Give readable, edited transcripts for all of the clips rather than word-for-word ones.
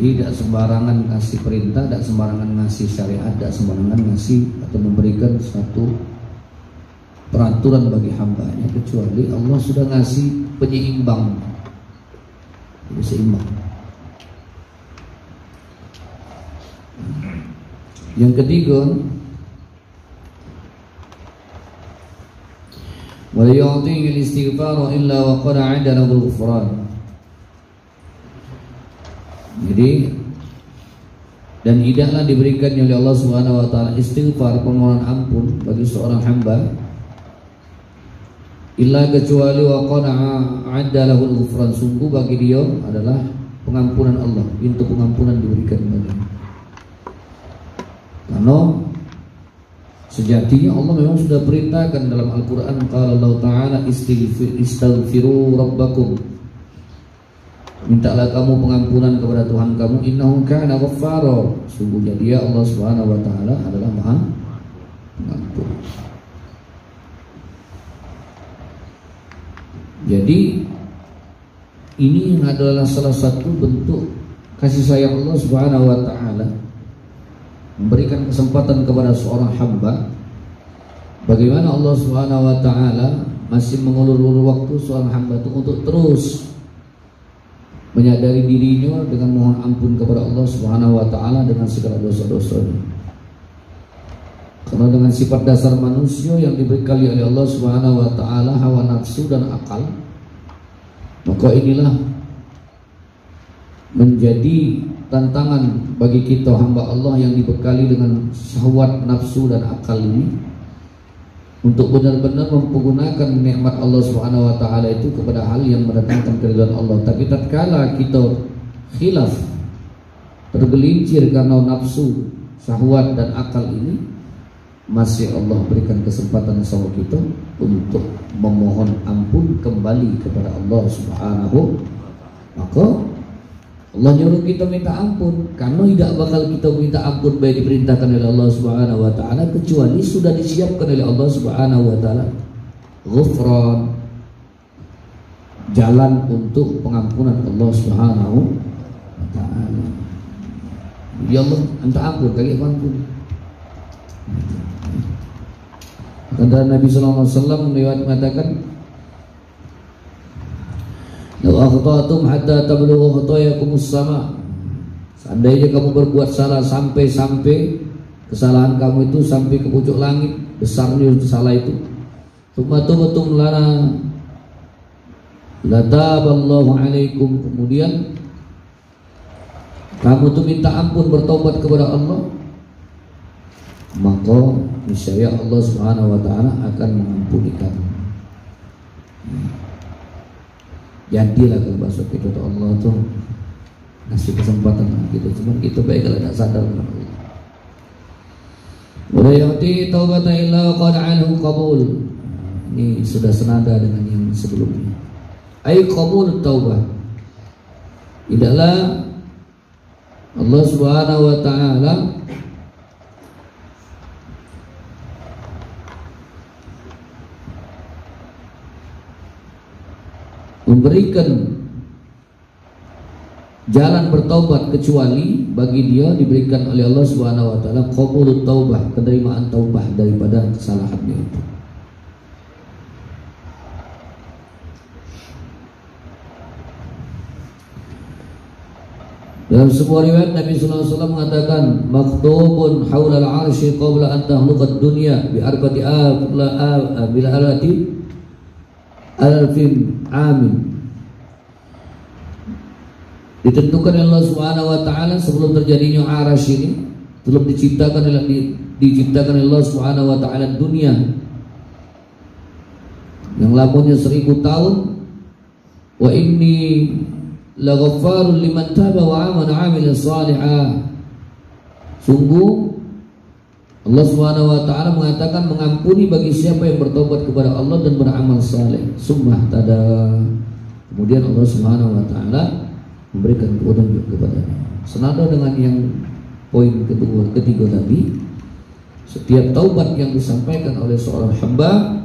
Jadi tidak sembarangan ngasih perintah, tidak sembarangan ngasih syariat, tidak sembarangan ngasih atau memberikan suatu peraturan bagi hambanya, kecuali Allah sudah ngasih penyeimbang, jadi seimbang. Yang ketiga, wa yu'tihi al-istighfar illa wa qad 'ada lahu al-ghufran. Jadi, dan tidaklah diberikan oleh Allah Subhanahu wa taala istighfar, permohonan ampun bagi seorang hamba, illa kecuali wa qad 'ada lahu al-ghufran, sungguh bagi dia adalah pengampunan Allah, pintu pengampunan diberikan baginya. Karena sejatinya Allah memang sudah perintahkan dalam Al-Quran, qala Allah ta'ala istaghfiru rabbakum, mintalah kamu pengampunan kepada Tuhan kamu, innahu kana ghaffara, sungguhnya dia Allah Subhanahu wa taala adalah Maha Pengampun. Jadi ini adalah salah satu bentuk kasih sayang Allah Subhanahu wa taala, memberikan kesempatan kepada seorang hamba. Bagaimana Allah Subhanahu wa taala masih mengulur-ulur waktu seorang hamba itu untuk terus menyadari dirinya dengan mohon ampun kepada Allah Subhanahu wa taala dengan segala dosa-dosanya. Karena dengan sifat dasar manusia yang dibekali oleh Allah Subhanahu wa taala, hawa nafsu dan akal, maka inilah menjadi tantangan bagi kita hamba Allah yang dibekali dengan syahwat, nafsu dan akal ini, untuk benar-benar mempergunakan nikmat Allah Subhanahu wa taala itu kepada hal yang mendatangkan keridhaan Allah. Tapi tatkala kita khilaf, tergelincir karena nafsu, syahwat dan akal ini, masih Allah berikan kesempatan sama kita untuk memohon ampun kembali kepada Allah Subhanahu. Maka Allah nyuruh kita minta ampun, karena tidak bakal kita minta ampun baik diperintahkan oleh Allah Subhanahu wa taala kecuali sudah disiapkan oleh Allah Subhanahu wa taala ghufran, jalan untuk pengampunan Allah Subhanahu wa taala. Ya Allah, minta ampun, kali ampun. Kata Nabi sallallahu alaihi wasallam mengatakan, "Law akhtatum hatta tablughu khatayakumus sama." Seandainya kamu berbuat salah sampai kesalahan kamu itu sampai ke pucuk langit, besarnya salah itu. Tsumma tubtum lana lataballahu alaikum, kemudian kamu tuh minta ampun, bertobat kepada Allah, maka niscaya Allah Subhanahu wa taala akan mengampuni kamu. Jadilah kalau bahasa kita tuh Allah tuh ngasih kesempatan gitu, cuman kita baik kalau tidak sadar. Wa ya'ti taubata illa qad anhu qabul. Ini sudah senada dengan yang sebelumnya. Ai qabul taubah. Tidaklah Allah Subhanahu wa taala memberikan jalan bertaubat kecuali bagi dia diberikan oleh Allah Subhanahu wa taala qabulut taubah, penerimaan taubah daripada kesalahannya itu. Dalam sebuah riwayat Nabi sallallahu alaihi wasallam mengatakan, maktubun haula al-'arsy qabla an takhluqad dunya bi arba'ati bil alati alfin amin. Ditentukan oleh Allah Subhanahu wa taala sebelum terjadinya arasy ini, sebelum diciptakan oleh Allah Subhanahu wa taala dunia yang lamanya 1000 tahun. Wa inni laghaffarun liman taba wa amana 'amila shalihan. Sungguh Allah Subhanahu wa taala mengatakan mengampuni bagi siapa yang bertobat kepada Allah dan beramal saleh. Summa tada. Kemudian Allah Subhanahu wa taala memberikan petunjuk kepadanya. Senada dengan yang poin ketiga tadi, setiap taubat yang disampaikan oleh seorang hamba,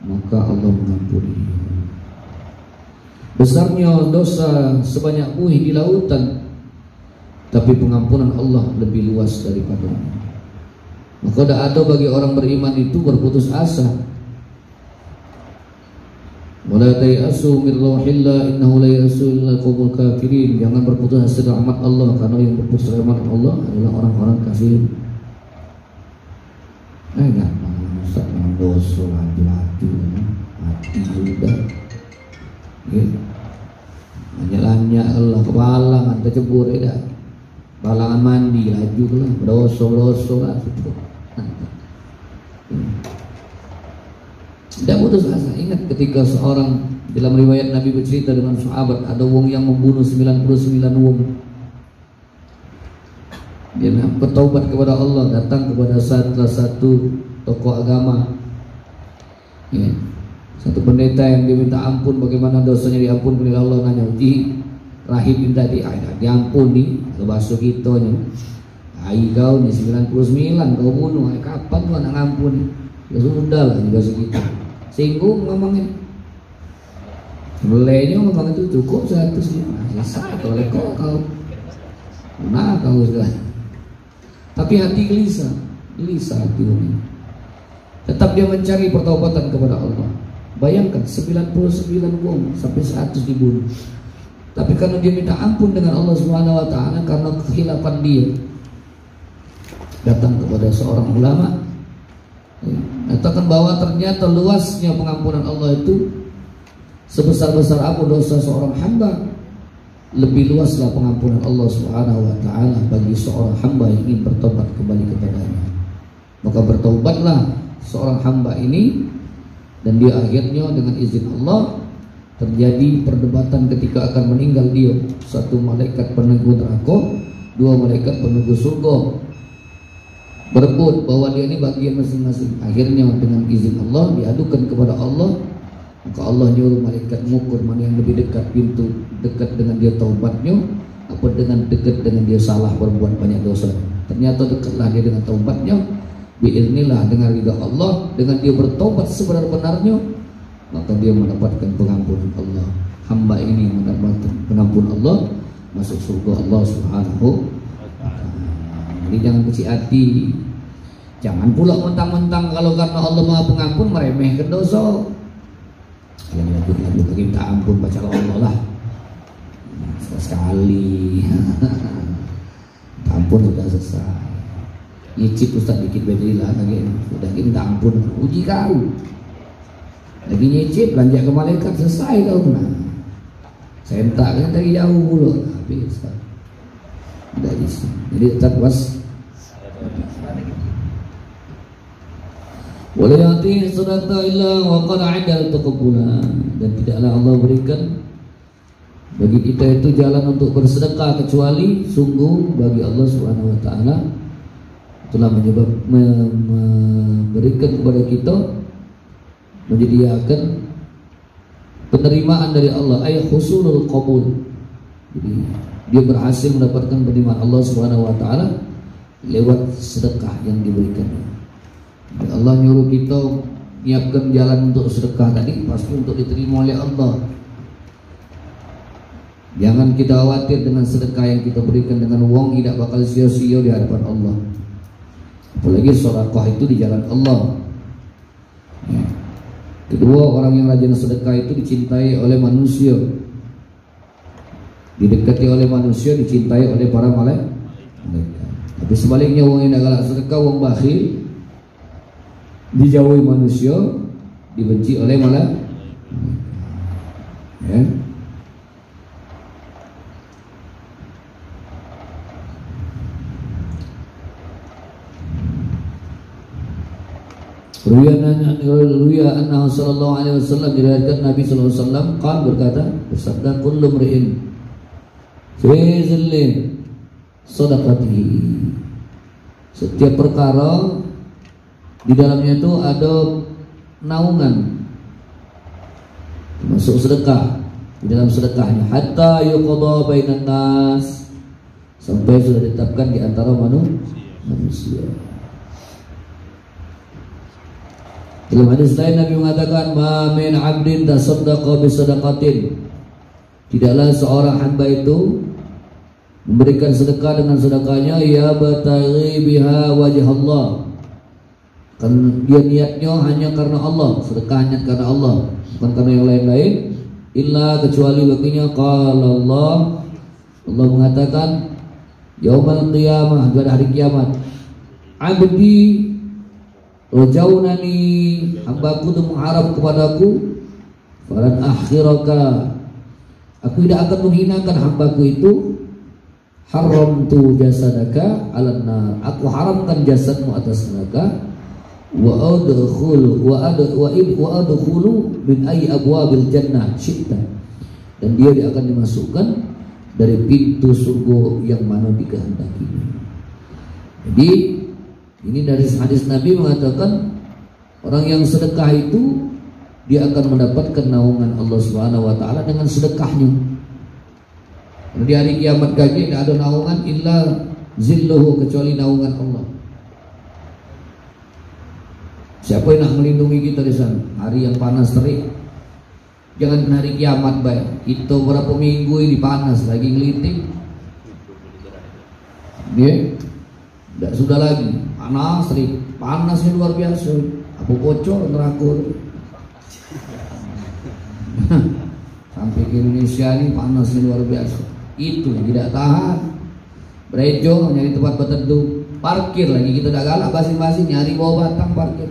maka Allah mengampuni. Besarnya dosa sebanyak buih di lautan, tapi pengampunan Allah lebih luas daripada. Maka tidak ada bagi orang beriman itu berputus asa. Wala tayasu min rauhillah innahu la yasu illa qaumul kafirin. Jangan berputus asa dari rahmat Allah, karena yang berputus asa dari rahmat Allah adalah orang-orang kafir. Gampang Ustaz dosa hati udah. Hanya Allah kebalangan tercebur dah. Balangan mandi laju lah, dosa lah. Tidak putus asa. Ingat ketika seorang, dalam riwayat Nabi bercerita dengan sahabat, ada wong yang membunuh 99 wong. Dia bertaubat kepada Allah, datang kepada salah satu tokoh agama, satu pendeta yang dia minta ampun, bagaimana dosanya diampun oleh Allah. Nanya, rahim minta diampuni, bahasa kita nya, kau ni 99 kau bunuh, kapan kau nak ngampuni? Ya sudah lah, bahasa kita singgung ngomongnya. Mulainya ngomong itu cukup 105, selesai oleh kau sudah. Tapi hati gelisah hati ini. Tetap dia mencari pertobatan kepada Allah. Bayangkan 99 wong sampai 100 dibunuh. Tapi karena dia minta ampun dengan Allah Subhanahu wa taala karena kekhilafan dia, datang kepada seorang ulama, katakan bahwa ternyata luasnya pengampunan Allah itu sebesar-besar apa dosa seorang hamba, lebih luaslah pengampunan Allah Subhanahu wa taala bagi seorang hamba yang ingin bertobat kembali kepadanya. Maka bertobatlah seorang hamba ini, dan dia akhirnya dengan izin Allah terjadi perdebatan ketika akan meninggal dia. Satu malaikat penunggu neraka, dua malaikat penunggu surga berebut bahwa dia ini bagian masing-masing. Akhirnya dengan izin Allah diadukan kepada Allah. Maka Allah nyuruh malaikat mengukur mana yang lebih dekat pintu, dekat dengan dia taubatnya, apa dengan dekat dengan dia salah berbuat banyak dosa. Ternyata dekatlah dia dengan taubatnya, biiznillah dengan ridha Allah, dengan dia bertobat sebenar-benarnya, maka dia mendapatkan pengampunan Allah. Hamba ini mendapatkan pengampunan Allah, masuk surga Allah Subhanahu wa ta'ala. Jadi jangan kecil hati. Jangan pula mentang-mentang kalau karena Allah Maha Pengampun meremehkan dosa. Yang lagu-lagu lagi minta ampun, baca Allah lah sekali. Minta ampun sudah selesai. Nyicip Ustaz dikit bedilah lagi, sudah minta ampun, uji kau. Lagi nyicip lanjut ke malaikat, selesai kau kena. Saya minta kan dari jauh dulu, habis kan. Dari sini. Jadi tetap was. Wala yati sadaqata illa wa qad 'adal taqabbulan, dan tidaklah Allah berikan bagi kita itu jalan untuk bersedekah kecuali sungguh bagi Allah Subhanahu wa taala telah memberikan kepada kita, menyediakan penerimaan dari Allah, ayat husulul qabul. Jadi dia berhasil mendapatkan penerimaan Allah Subhanahu wa taala lewat sedekah yang diberikan. Jadi Allah nyuruh kita menyiapkan jalan untuk sedekah tadi pasti untuk diterima oleh Allah. Jangan kita khawatir dengan sedekah yang kita berikan dengan uang tidak bakal sia-sia di hadapan Allah. Apalagi sedekah itu di jalan Allah. Ya. Kedua, orang yang rajin sedekah itu dicintai oleh manusia, didekati oleh manusia, dicintai oleh para malaikat. Tapi sebaliknya, orang yang tidak galak sedekah, orang bakhil, dijauhi manusia, dibenci oleh malaikat. Ya. Ruya anna sallallahu alaihi wasallam, diriwayatkan Nabi sallallahu alaihi wasallam berkata, bersabda, kullu mri'in fi zilli sadaqatihi, setiap perkara di dalamnya itu ada naungan, termasuk sedekah, di dalam sedekahnya, hatta yuqadha bainan nas, sampai sudah ditetapkan di antara manusia. Dalam hadis lain Nabi mengatakan, ma min 'abdin tasaddaqa bi sadaqatin, tidaklah seorang hamba itu memberikan sedekah dengan sedekahnya ya bataghi biha wajh Allah, kan dia niatnya hanya karena Allah, sedekahnya karena Allah, bukan karena yang lain-lain. Illa kecuali baginya qala Allah, Allah mengatakan yaumul qiyamah, pada hari kiamat, abdi rajaunani, hambaku itu mengharap kepadaku, falan akhiraka, aku tidak akan menghinakan hambaku itu, haramtu jasadaka alan nar, aku haramkan jasadmu atas neraka, wa adkhulu min ayyi abwabil jannah syi'ta, dan dia akan dimasukkan dari pintu surga yang mana dikehendakinya. Jadi ini dari hadis Nabi mengatakan orang yang sedekah itu dia akan mendapatkan naungan Allah Subhanahu wa taala dengan sedekahnya. Di hari kiamat kaki tidak ada naungan illa zilluhu, kecuali naungan Allah. Siapa yang nak melindungi kita di sana? Hari yang panas terik. Jangan hari kiamat baik. Kita berapa minggu ini panas lagi ngeliting. Dia tidak sudah lagi panas terik. Panasnya luar biasa. Aku bocor neraka. Sampai ke Indonesia ini panasnya luar biasa. Itu yang tidak tahan. Berejo nyari tempat berteduh. Parkir lagi kita dah galak basing-basing nyari bawah batang parkir.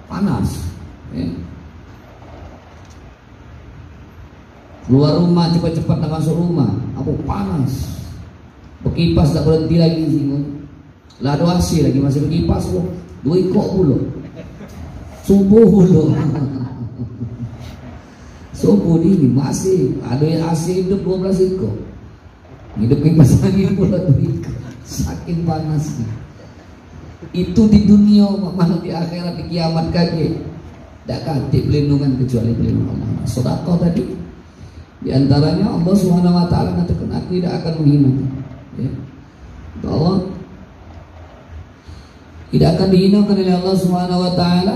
Panas ya. Keluar rumah cepat-cepat nak masuk rumah, apa panas. Berkipas tak berhenti lagi sih. Lah ada AC lagi masih berkipas loh. 2 ikok pula. Subuh pula. Subuh dini masih ada AC hidup 12 ikok. Hidup kipas angin pula 2 ikok. Saking panasnya. Itu di dunia, mana di akhirat, di kiamat kaki tidak kanti pelindungan kecuali pelindungan Allah. Sedekah tadi di antaranya Allah Subhanahu wa taala mengatakan aku tidak akan menghina ya. Allah tidak akan dihinakan oleh Allah Subhanahu wa taala.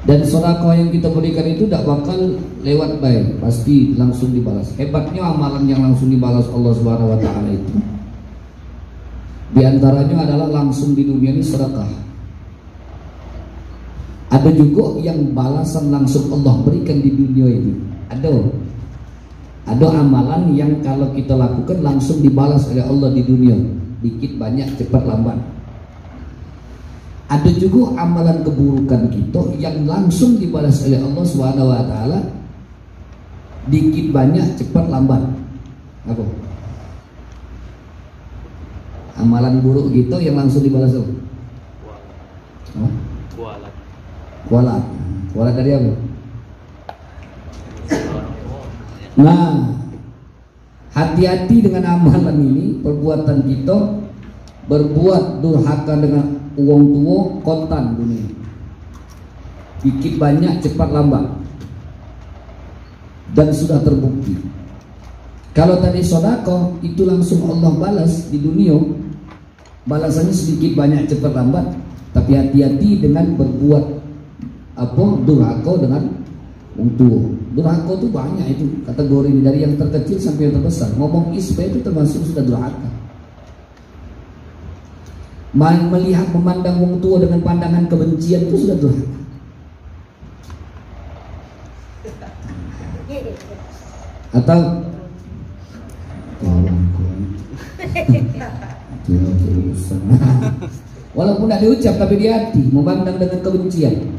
Dan sedekah yang kita berikan itu tidak bakal lewat baik, pasti langsung dibalas. Hebatnya amalan yang langsung dibalas Allah Subhanahu wa taala itu. Di antaranya adalah langsung di dunia ini sedekah. Ada juga yang balasan langsung Allah berikan di dunia ini. Ada amalan yang kalau kita lakukan langsung dibalas oleh Allah di dunia, dikit banyak cepat lambat. Ada juga amalan keburukan kita yang langsung dibalas oleh Allah Subhanahu wa taala, dikit banyak cepat lambat. Apa? Amalan buruk kita yang langsung dibalas apa? Kualat dari apa? Nah, hati-hati dengan amalan ini. Perbuatan kita berbuat durhaka dengan uang tua kontan dunia, dikit banyak cepat lambat, dan sudah terbukti. Kalau tadi sedekah itu langsung Allah balas di dunia, balasannya sedikit banyak cepat lambat. Tapi hati-hati dengan berbuat durhaka dengan uang tua. Durhaka itu banyak, itu kategori dari yang terkecil sampai yang terbesar. Ngomong isbah itu termasuk sudah durhaka. Melihat memandang wong tua dengan pandangan kebencian itu sudah durhaka. Atau walaupun tidak diucap tapi di hati memandang dengan kebencian.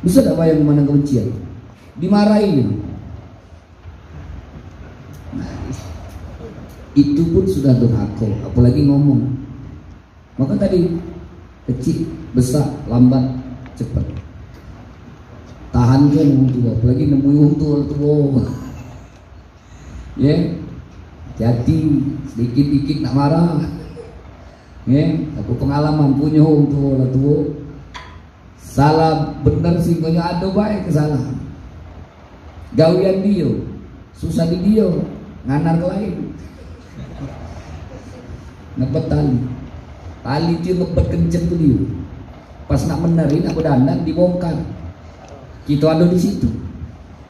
Bisa tidak bayang memandang kebencian? Dimarahin. Itu pun sudah durhaka, apalagi ngomong. Maka tadi kecil, besar, lambat, cepat. Tahan kan wong tua, apalagi nemu wong tua. Ya, hati sedikit-sedikit nak marah. Ya, aku pengalaman punya wong tua. Salah benar sih, banyak ada baik kesalahan. Gawian dia susah di dia nganar ke lain ngebet tali itu ngebet kenceng tuh dia pas nak menerin aku dandan dibongkar kita ada di situ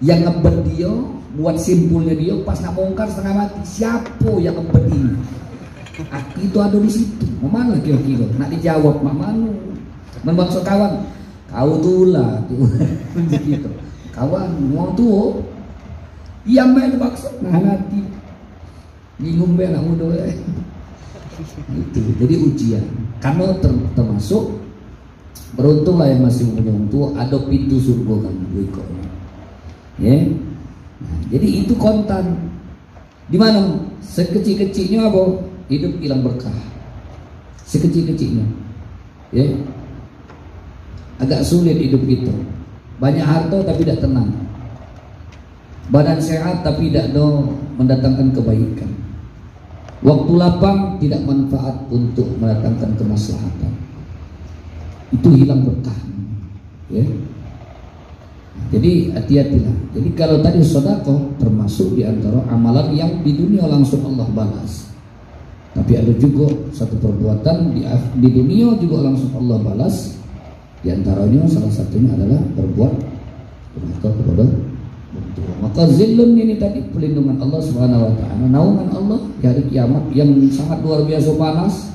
yang ngebet dia buat simpulnya dia pas nak bongkar setengah mati siapa yang ngebet ini itu ada di situ mana kira-kira nak dijawab manu membangsa kawan kau tuh lah tuh gitu kawan mau tuh diam aja bakso nah hati bingung be anak muda gitu. Jadi ujian karena termasuk beruntunglah yang masih punya orang tua ada pintu surga kan ya nah, jadi itu kontan di mana sekecil-kecilnya apa hidup hilang berkah sekecil-kecilnya ya agak sulit hidup kita banyak harta tapi tidak tenang badan sehat tapi tidak mendatangkan kebaikan waktu lapang tidak manfaat untuk mendatangkan kemaslahatan itu hilang berkah ya jadi hati-hatilah jadi kalau tadi sedekah termasuk di antara amalan yang di dunia langsung Allah balas tapi ada juga satu perbuatan di dunia juga langsung Allah balas di antaranya salah satunya adalah berbuat durhaka kepada maka zillun ini tadi pelindungan Allah Subhanahu wa taala naungan Allah di hari kiamat yang sangat luar biasa panas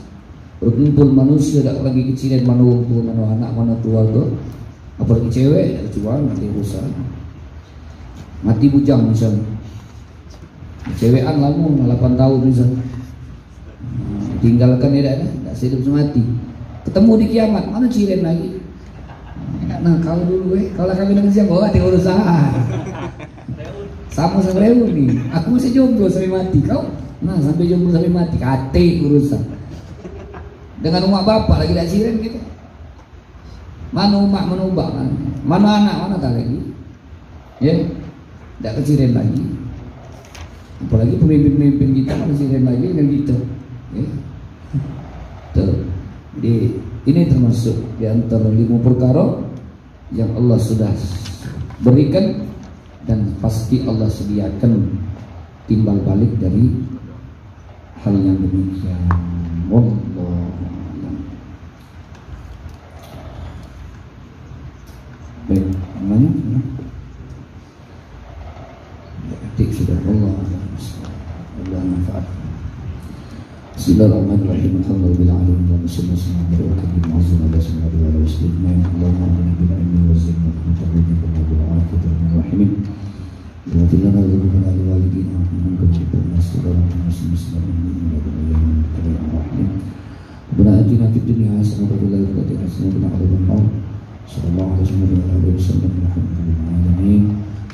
berkumpul manusia tak lagi kecilin mana orang tua mana anak mana keluarga apalagi cewek jual nanti rusak mati bujang misalnya cewekan lamun 8 tahun misalnya tinggalkan dia tak hidup semati ketemu di kiamat mana ciren lagi nah kau dulu kalau kami dengan siapa bawa tinggal usaha sama rewu nih aku masih jomblo sampai mati kau nah sampai jomblo sampai mati kate urusan dengan umat bapak lagi tak ciren gitu mana umat mana ubah mana anak mana tak lagi ya tak keciren lagi apalagi pemimpin-pemimpin kita mana ciren lagi dengan kita ya tuh jadi ini termasuk di antara 5 perkara yang Allah sudah berikan dan pasti Allah sediakan timbal balik dari hal yang demikian. Wallahu a'lam. Baik, namanya ketik sudah Allah manfaat. Bismillahirrahmanirrahim. Alhamdulillah alamin wa sallallahu alaihi wa sallam ala sayyidina wa rasulina Allahumma inna bi'ilmi wa zidna mutaqabbilan wa bi'afiyatin rahimin. Wa tilana dzulfana li walidina wa min kulli nasran muslimin rahim. Rabbana atina fid dunya hasanatan wa fil akhirati hasanatan wa qina adzaban nar. Sallallahu alaihi wa sallam alamin.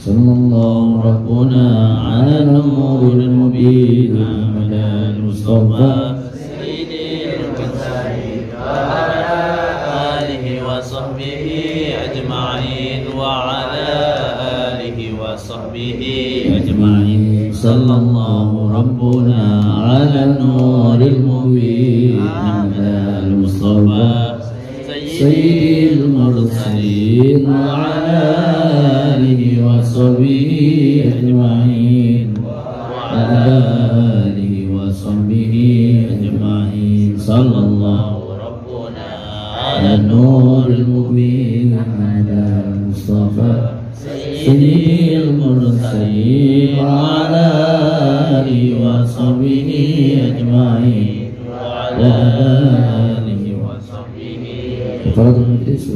Sallallahu rabbuna ala nuril mubin ala mustafa sayyidil mursalin wa ala alihi wa sahbihi ajma'in wa ala alihi wa sahbihi ajma'in. Sallallahu rabbuna ala nuril mubin ala mustafa sayyidil mursalin wa ala alihi wa sahbihi ajma'in wa ala alihi wa sahbihi ajma'in. Sallallahu rabbuna ala nuril mubin ala mustafa sayyidil mursalin wa ala alihi wa sahbihi ajma'in wa ala alihi wa sahbihi. Kepada Tuhan kita,